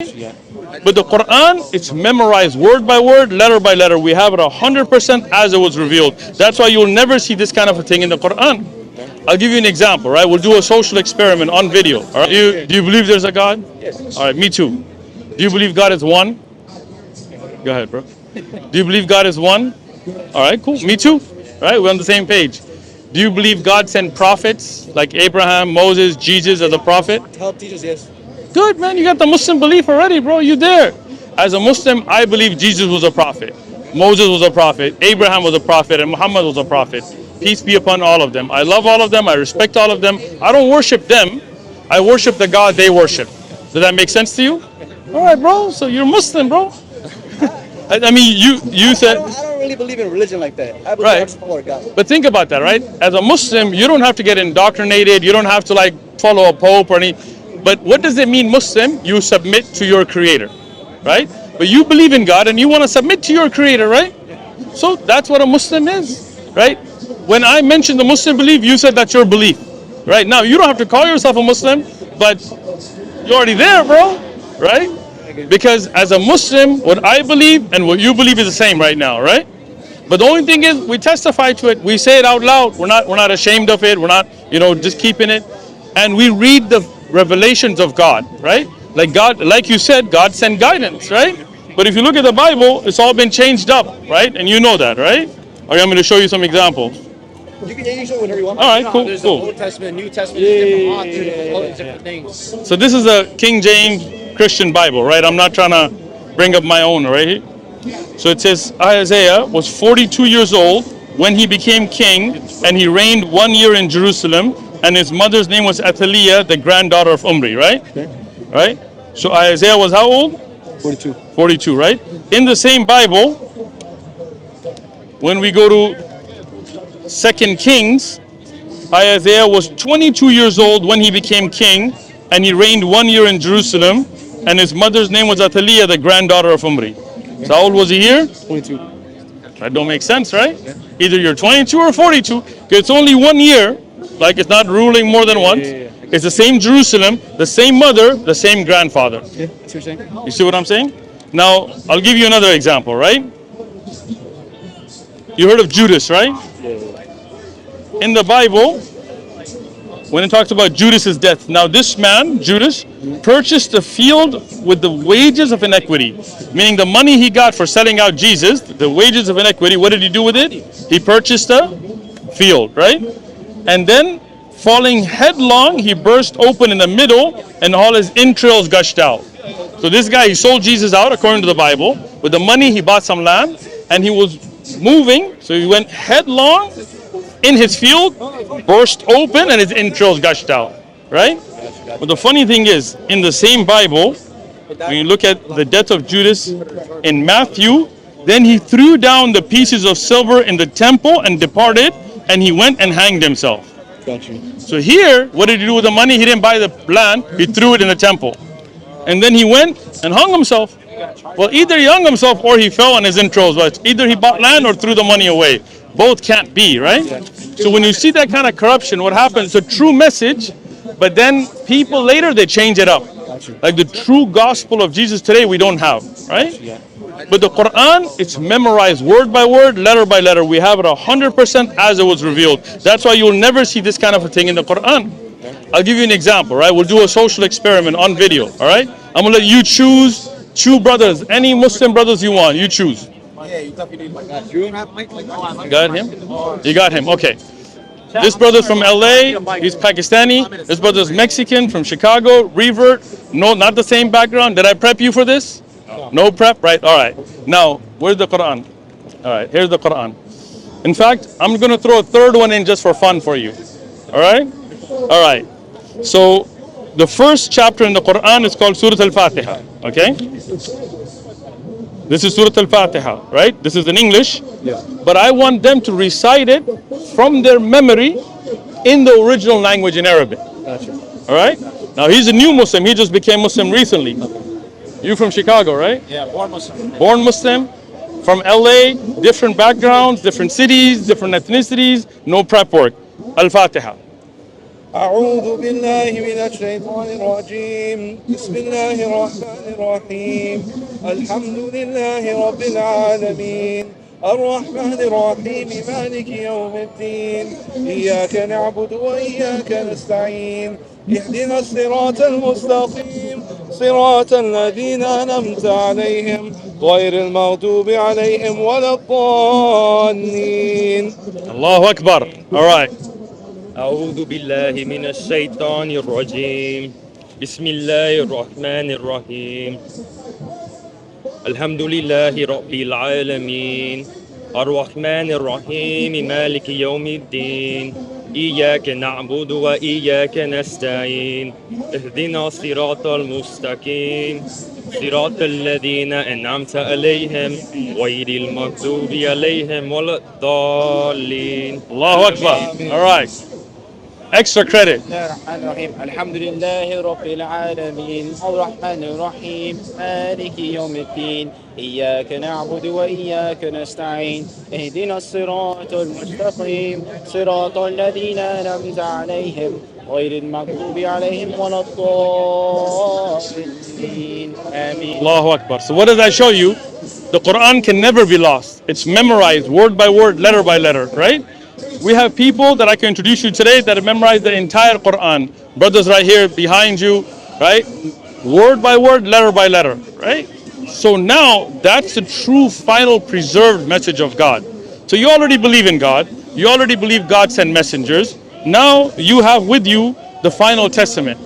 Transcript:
Yeah. But the Quran, it's memorized word by word, letter by letter. We have it 100% as it was revealed. That's why you'll never see this kind of a thing in the Quran. I'll give you an example, right? We'll do a social experiment on video. All right? Do you believe there's a God? Yes. All right, me too. Do you believe God is one? Go ahead, bro. Do you believe God is one? All right, cool. Me too. All right, we're on the same page. Do you believe God sent prophets like Abraham, Moses, Jesus as a prophet? Help teachers, yes. Good, man. You got the Muslim belief already, bro. You there. As a Muslim, I believe Jesus was a prophet. Moses was a prophet. Abraham was a prophet. And Muhammad was a prophet. Peace be upon all of them. I love all of them. I respect all of them. I don't worship them. I worship the God they worship. Does that make sense to you? All right, bro. So you're Muslim, bro. I mean, you said... I don't really believe in religion like that. I believe Right. I support God. But think about that, right? As a Muslim, you don't have to get indoctrinated. You don't have to like follow a pope or any. But what does it mean, Muslim? You submit to your creator, right? But you believe in God and you want to submit to your creator, right? So that's what a Muslim is, right? When I mentioned the Muslim belief, you said that's your belief, right? Now, you don't have to call yourself a Muslim, but you're already there, bro, right? Because as a Muslim, what I believe and what you believe is the same right now, right? But the only thing is, we testify to it. We say it out loud. We're not ashamed of it. We're not, just keeping it. And we read the revelations of God, right? Like God, like you said, God sent guidance, right? But if you look at the Bible, it's all been changed up, right? And you know that, right? Okay, I'm going to show you some examples. You can show whenever you want. All right, cool, There's cool. the Old Testament, New Testament, different authors, all these different things. So this is a King James Christian Bible, right? I'm not trying to bring up my own, right? So it says Isaiah was 42 years old when he became king, and he reigned 1 year in Jerusalem, and his mother's name was Athaliah, the granddaughter of Omri, right? Okay. Right? So Isaiah was how old? 42. 42, right? In the same Bible, when we go to 2 Kings, Isaiah was 22 years old when he became king, and he reigned 1 year in Jerusalem, and his mother's name was Athaliah, the granddaughter of Omri. So how old was he here? 22. That don't make sense, right? Either you're 22 or 42, because it's only 1 year, like it's not ruling more than once. It's the same Jerusalem, the same mother, the same grandfather. Yeah, that's what you're saying? You see what I'm saying? Now, I'll give you another example, right? You heard of Judas, right? In the Bible, when it talks about Judas's death, now this man, Judas, purchased a field with the wages of iniquity, meaning the money he got for selling out Jesus, the wages of iniquity, what did he do with it? He purchased a field, right? And then, falling headlong, he burst open in the middle, and all his entrails gushed out. So this guy, he sold Jesus out, according to the Bible. With the money, he bought some land, and he was moving, so he went headlong in his field, burst open, and his entrails gushed out, right? But the funny thing is, in the same Bible, when you look at the death of Judas in Matthew, then he threw down the pieces of silver in the temple and departed, and he went and hanged himself. Got you. So here, what did he do with the money? He didn't buy the land, he threw it in the temple. And then he went and hung himself. Well, either he hung himself or he fell on his entrails. But either he bought land or threw the money away. Both can't be, right? So when you see that kind of corruption, what happens? It's a true message, but then people later, they change it up. Like the true gospel of Jesus today, we don't have, right? But the Quran, it's memorized word by word, letter by letter. We have it 100% as it was revealed. That's why you'll never see this kind of a thing in the Quran. I'll give you an example, right? We'll do a social experiment on video, all right? I'm going to let you choose two brothers, any Muslim brothers you want. You choose. Yeah, you definitely need my God. You have Mike? You got him? You got him, okay. This brother's from LA, he's Pakistani. This brother's Mexican, from Chicago, revert. No, not the same background. Did I prep you for this? No prep, right? All right. Now, where's the Quran? All right, here's the Quran. In fact, I'm going to throw a third one in just for fun for you. All right? All right. So, the first chapter in the Quran is called Surah Al-Fatiha. Okay? This is Surah Al-Fatiha, right? This is in English. Yeah. But I want them to recite it from their memory in the original language in Arabic. Gotcha. All right? Now, he's a new Muslim. He just became Muslim recently. You from Chicago, right? Yeah, born Muslim. Born Muslim, from LA, different backgrounds, different cities, different ethnicities, no prep work. Al-Fatiha. أعوذ بالله من الشيطان الرجيم. بسم الله الرحمن الرحيم. الحمد لله رب العالمين الرحمن الرحيم مالك يوم الدين إياك نعبد وإياك نستعين اهدنا الصراط المستقيم صراط الذين أنعمت عليهم غير المغضوب عليهم ولا الضالين. Allahu Akbar. All right. أعوذ بالله من الشيطان الرجيم. بسم الله الرحمن الرحيم. الحمد لله رب العالمين الرحمن الرحيم مالك يوم الدين إياك نعبد وإياك نستعين اهدنا الصراط المستقيم صراط الذين أنعمت عليهم غير المغضوب عليهم ولا الضالين. Allahu Akbar. All right. Extra credit. بسم الله الرحمن الرحيم الحمد لله رب العالمين الرحمن الرحيم مالك يوم الدين إياك نعبد وإياك نستعين اهدنا الصراط المستقيم صراط الذين أنعمت عليهم غير المغضوب عليهم ولا الضالين آمين. Allahu Akbar. So what does that show you? The Quran can never be lost. It's memorized word by word, letter by letter, right? We have people that I can introduce you today that have memorized the entire Quran. Brothers right here behind you, right? Word by word, letter by letter, right? So now that's the true final preserved message of God. So you already believe in God. You already believe God sent messengers. Now you have with you the final testament.